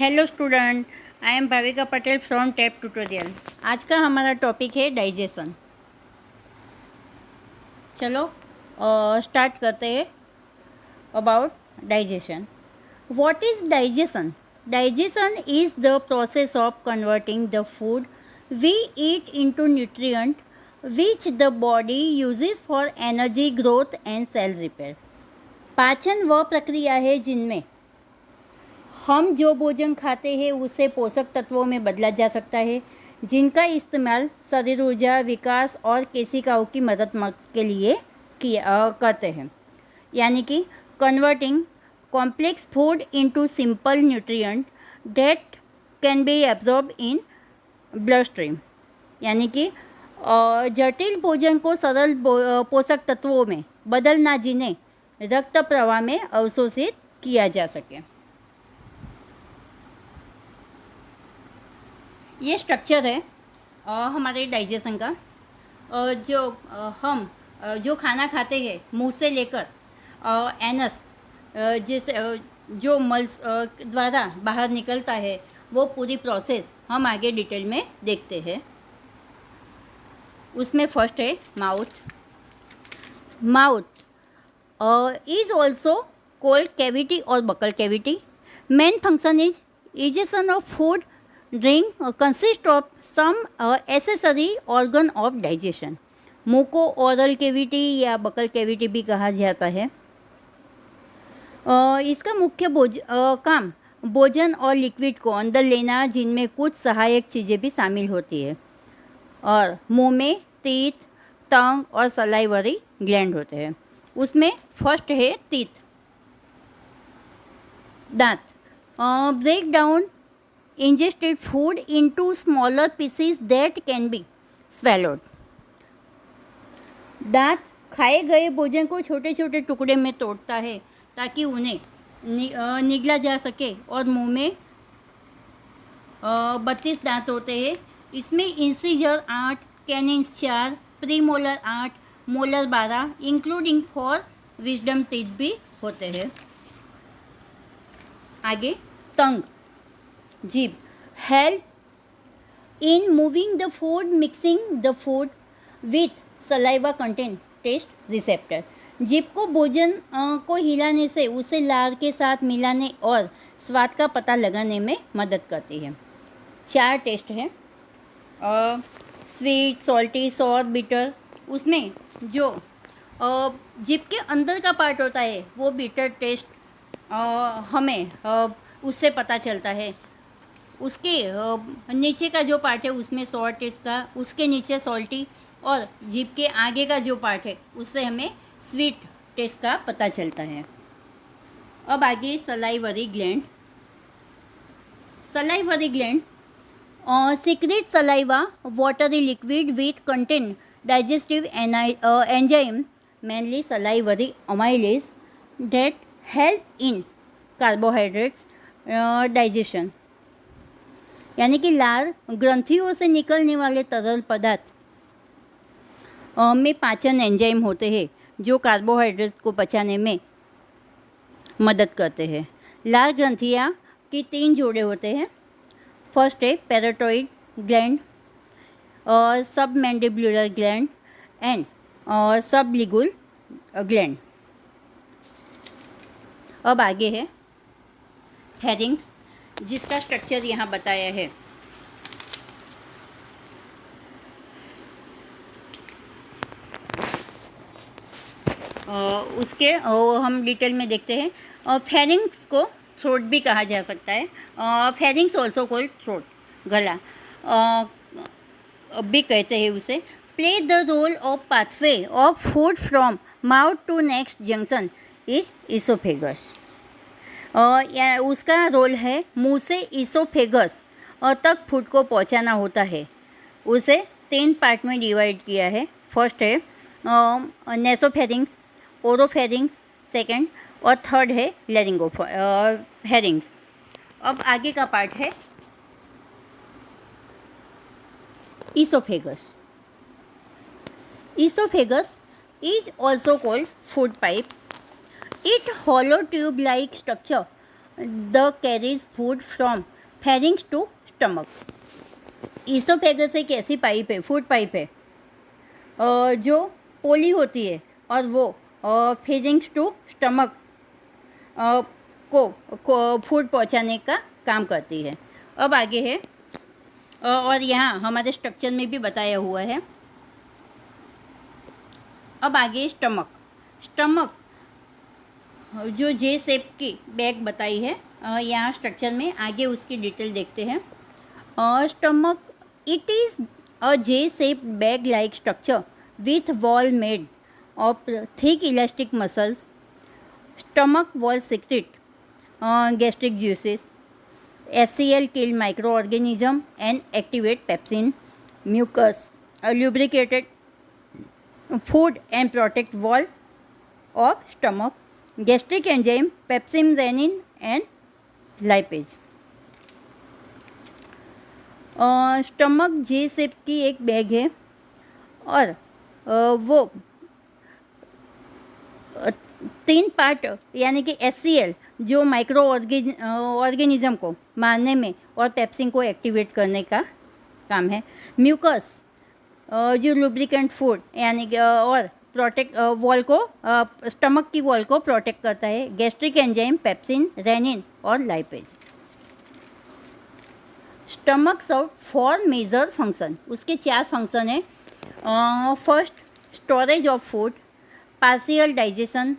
Hello student, I am Bhavika Patel from tape tutorial. आज का हमारा टॉपिक है डाइजेशन। चलो स्टार्ट करते हैं about digestion. What is digestion? Digestion is the process of converting the food we eat into nutrient which the body uses for energy, growth and cell repair. पाचन वह प्रक्रिया है जिनमें हम जो भोजन खाते हैं उसे पोषक तत्वों में बदला जा सकता है, जिनका इस्तेमाल शरीर ऊर्जा, विकास और केशिकाओं की मदद के लिए करते हैं। यानी कि converting complex food into simple nutrient that can be absorb in blood stream. यानी कि जटिल भोजन को सरल पोषक तत्वों में बदलना, जिन्हें रक्त प्रवाह में अवशोषित किया जा सके। ये स्ट्रक्चर है हमारे डाइजेशन का। हम जो खाना खाते हैं मुंह से लेकर एनस, जिसे जो मल्स द्वारा बाहर निकलता है, वो पूरी प्रोसेस हम आगे डिटेल में देखते हैं। उसमें फर्स्ट है mouth. Mouth is also called cavity और buccal cavity. Main function is ingestion of food drink consist of some accessory organ of digestion. मुंह को ओरल कैविटी या बकल कैविटी भी कहा जाता है। इसका मुख्य काम भोजन और लिक्विड को अंदर लेना, जिनमें कुछ सहायक चीज़ें भी शामिल होती है। और मुंह में टीथ, टंग और सलाइवरी ग्लैंड होते हैं। उसमें फर्स्ट है टीथ, दांत। Break down ingested food into smaller pieces that can be swallowed। दांत खाए गए भोजन को छोटे छोटे टुकड़े में तोड़ता है ताकि उन्हें निगला जा सके। और मुंह में 32 दांत होते हैं। इसमें incisor 8, canines 4, premolar 8, molar 12, including 4 wisdom teeth भी होते हैं। आगे टंग, जीभ, help in moving the food, mixing the food with saliva content taste receptor. जीभ को भोजन को हिलाने से उसे लार के साथ मिलाने और स्वाद का पता लगाने में मदद करती है। 4 टेस्ट हैं, स्वीट, सॉल्टी, सॉर, बिटर। उसमें जो जीभ के अंदर का पार्ट होता है वो बिटर टेस्ट हमें उससे पता चलता है। उसके नीचे का जो पार्ट है उसमें सॉर टेस्ट का, उसके नीचे सॉल्टी, और जीभ के आगे का जो पार्ट है उससे हमें स्वीट टेस्ट का पता चलता है। अब आगे salivary gland. Salivary gland secret saliva watery liquid with contain digestive enzyme, mainly salivary amylase, that help in carbohydrates digestion. यानी कि लार ग्रंथियों से निकलने वाले तरल पदार्थ में पाचन एंजाइम होते हैं जो कार्बोहाइड्रेट्स को पचाने में मदद करते हैं। लार ग्रंथियाँ की 3 जोड़े होते हैं। फर्स्ट है पैराटॉइड ग्लैंड, सब mandibular gland and sublingual gland. अब आगे है फेरिंक्स, जिसका स्ट्रक्चर यहाँ बताया है। उसके हम डिटेल में देखते हैं। फेरिंक्स को थ्रोट भी कहा जा सकता है। फेरिंक्स ऑल्सो कॉल्ड थ्रोट, गला भी कहते हैं उसे। Play the role of pathway of food from mouth to next junction is oesophagus. उसका रोल है मुंह से इसोफेगस तक फूड को पहुंचाना होता है। उसे 3 पार्ट में डिवाइड किया है। फर्स्ट है नेसोफेरिंक्स, ओरोफेरिंक्स सेकंड, और थर्ड है लैरिंगोफेरिंक्स। अब आगे का पार्ट है oesophagus. Oesophagus is also called food pipe. It hollow tube-like structure the carries food from pharynx to stomach. Oesophagus एक ऐसी पाइप है, फूड पाइप है जो पोली होती है और वो फेरिंग्स टू स्टमक को फूड पहुंचाने का काम करती है। अब आगे है और यहाँ हमारे स्ट्रक्चर में भी बताया हुआ है। अब आगे स्टमक। स्टमक जो जे शेप की बैग बताई है, यहाँ स्ट्रक्चर में आगे उसकी डिटेल देखते हैं। Stomach, it is a J shape bag like structure with wall made of thick elastic muscles. Stomach wall secrete gastric juices. HCl kill microorganism and activate pepsin, mucus, lubricated food and protect wall of stomach. Gastric enzyme pepsin, renin and lipase. Stomach J shape की एक bag है और वो 3 part यानी कि HCl जो micro organism को मारने में और पेप्सिन को एक्टिवेट करने का काम है। म्यूकस जो लुब्रिकेंट फूड यानी कि और प्रोटेक्ट वॉल को स्टमक की वॉल को प्रोटेक्ट करता है। गैस्ट्रिक एंजाइम पेप्सिन, रेनिन और lipase. Stomach serve 4 major function, उसके 4 फंक्शन है। First, storage of food, partial digestion,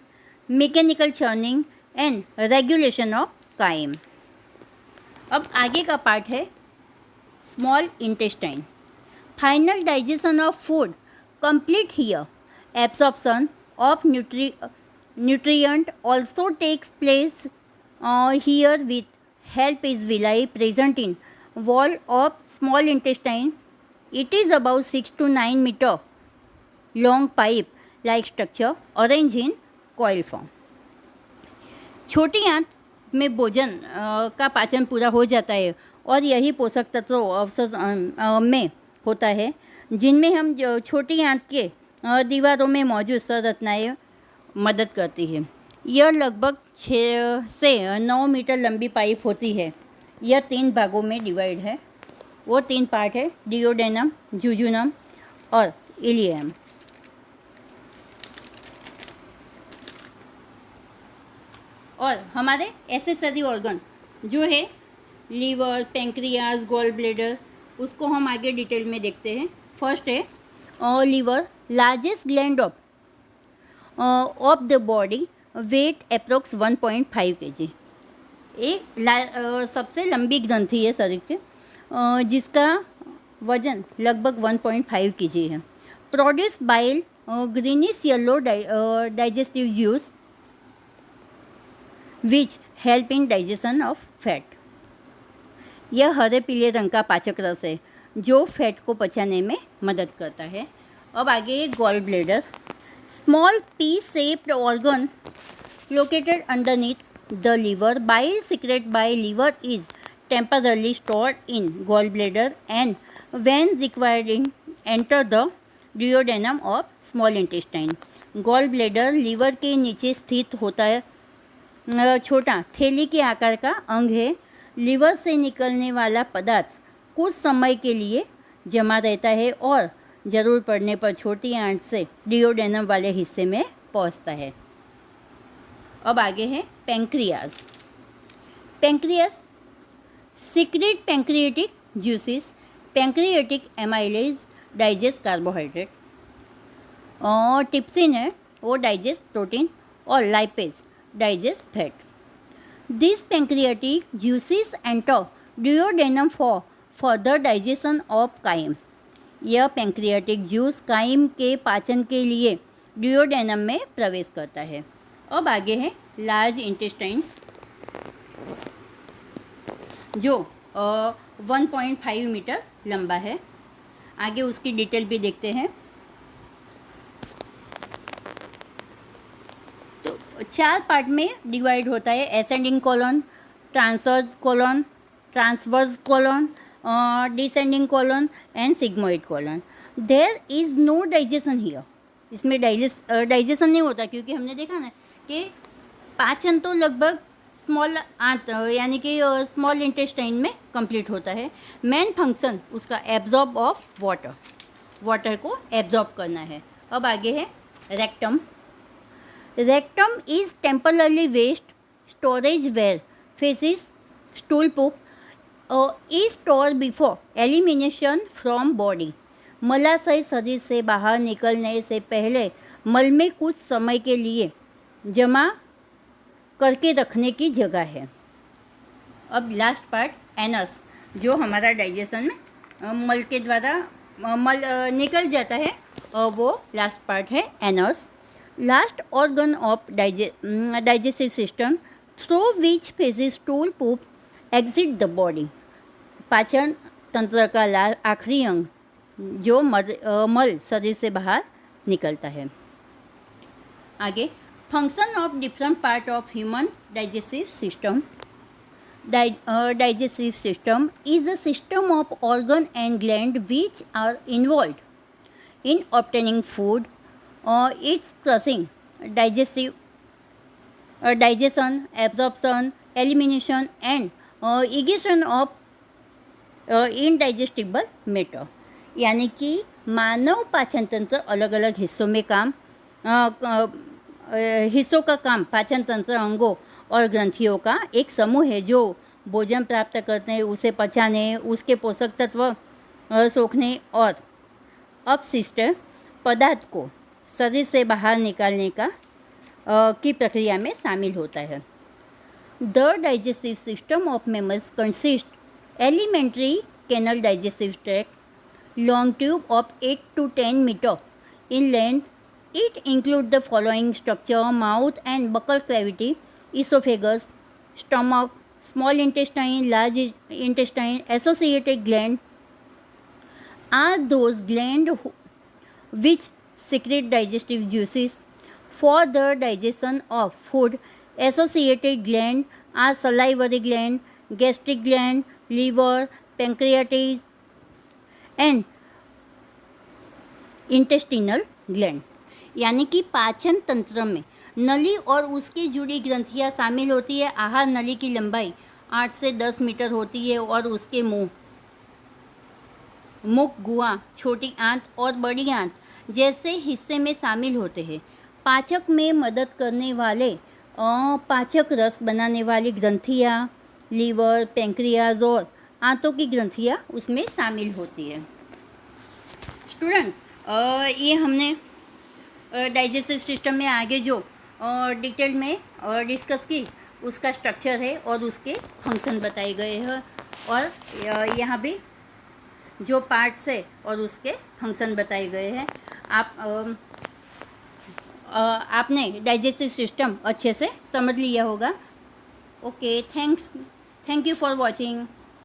mechanical churning and regulation of chyme. अब आगे का पार्ट है small intestine. Final digestion of food complete here. Absorption of nutrient also takes place here with help is villi present in wall of small intestine. It is about 6 to 9 meter long pipe like structure arranged in coil form. छोटी आंत में भोजन का पाचन पूरा हो जाता है और यही पोषक तत्व अवसर में होता है जिनमें हम छोटी आंत के दीवारों में मौजूद संरचनाएं मदद करती है। यह लगभग 6 से 9 मीटर लंबी पाइप होती है। यह 3 भागों में डिवाइड है। वो 3 पार्ट है, डिओडेनम, जुजुनम और इलियम। और हमारे एसेसरी ऑर्गन जो है लीवर, पेंक्रियाज, गॉल ब्लेडर, उसको हम आगे डिटेल में देखते हैं। फर्स्ट है liver, largest gland of the body, weight approx 1.5 kg। एक सबसे लंबी ग्रंथि है शरीर के जिसका वजन लगभग 1.5 kg है। Produce bile, greenish yellow digestive juice which help in digestion of fat. यह हरे पीले रंग का पाचक रस है जो फैट को पचाने में मदद करता है। अब आगे gall bladder, small pea shaped organ located underneath the liver. Bile secreted by liver is temporarily stored in gallbladder and when required enter the duodenum of small intestine. gallbladder liver के नीचे स्थित होता है छोटा थैली के आकार का अंग है। लीवर से निकलने वाला पदार्थ कुछ समय के लिए जमा रहता है और ज़रूर पड़ने पर छोटी आंत से डिओडेनम वाले हिस्से में पहुंचता है। अब आगे है pancreas. Pancreas secrete pancreatic juices, pancreatic amylase digest carbohydrate, और टिप्सिन है वो डाइजेस्ट प्रोटीन और lipase digest fat. This pancreatic juices enter duodenum for further digestion of chyme. यह पेंक्रियाटिक जूस काइम के पाचन के लिए डिओडेनम में प्रवेश करता है। अब आगे है लार्ज इंटेस्टाइन जो 1.5 मीटर लंबा है। आगे उसकी डिटेल भी देखते हैं। तो 4 पार्ट में डिवाइड होता है, ascending colon, transverse colon, descending colon and sigmoid colon. There is no digestion here. इसमें डाइजेशन नहीं होता क्योंकि हमने देखा ना कि पाचन तो लगभग स्मॉल आंत यानी कि स्मॉल इंटेस्टाइन में कंप्लीट होता है। मेन फंक्शन उसका एब्जॉर्ब ऑफ वाटर, वाटर को एब्जॉर्ब करना है। अब आगे है rectum. Rectum is temporary waste storage where faeces stool poop is store before elimination from body. मलाशय शरीर से बाहर निकलने से पहले मल में कुछ समय के लिए जमा करके रखने की जगह है। अब लास्ट पार्ट एनस, जो हमारा डाइजेशन में मल के द्वारा मल निकल जाता है, वो लास्ट पार्ट है anus. Last organ of digestive system through which faeces stool poop exit the body. पाचन तंत्र का आखिरी अंग जो मल शरीर से बाहर निकलता है। आगे function of different part of human digestive system. Digestive system is a system of organ and gland which are involved in obtaining food, its crushing, digestion, absorption, elimination and egestion of indigestible matter। यानी कि मानव पाचन तंत्र अलग अलग हिस्सों में हिस्सों का काम पाचन तंत्र अंगों और ग्रंथियों का एक समूह है जो भोजन प्राप्त करते हैं, उसे पचाने, उसके पोषक तत्व सोखने और अपशिष्ट पदार्थ को शरीर से बाहर निकालने की प्रक्रिया में शामिल होता है। The digestive system of mammals consist alimentary canal digestive tract, long tube of 8 to 10 metre in length. It includes the following structure: mouth and buccal cavity, esophagus, stomach, small intestine, large intestine. Associated gland are those glands which secrete digestive juices for the digestion of food. Associated gland are salivary gland, gastric gland, liver, pancreas, and intestinal gland। यानी कि पाचन तंत्र में नली और उसकी जुड़ी ग्रंथियां शामिल होती है। आहार नली की लंबाई 8 से 10 मीटर होती है और उसके मुख, गुहा, छोटी आंत और बड़ी आंत जैसे हिस्से में शामिल होते हैं। पाचक में मदद करने वाले पाचक रस बनाने वाली ग्रंथियां, लीवर, पैंक्रियाज और आंतों की ग्रंथियां उसमें शामिल होती है। स्टूडेंट्स, ये हमने डाइजेस्टिव सिस्टम में आगे जो डिटेल में डिस्कस की उसका स्ट्रक्चर है और उसके फंक्शन बताए गए हैं और यहाँ भी जो पार्ट्स है और उसके फंक्शन बताए गए हैं। आपने डाइजेस्टिव सिस्टम अच्छे से समझ लिया होगा। Okay, thank you for watching.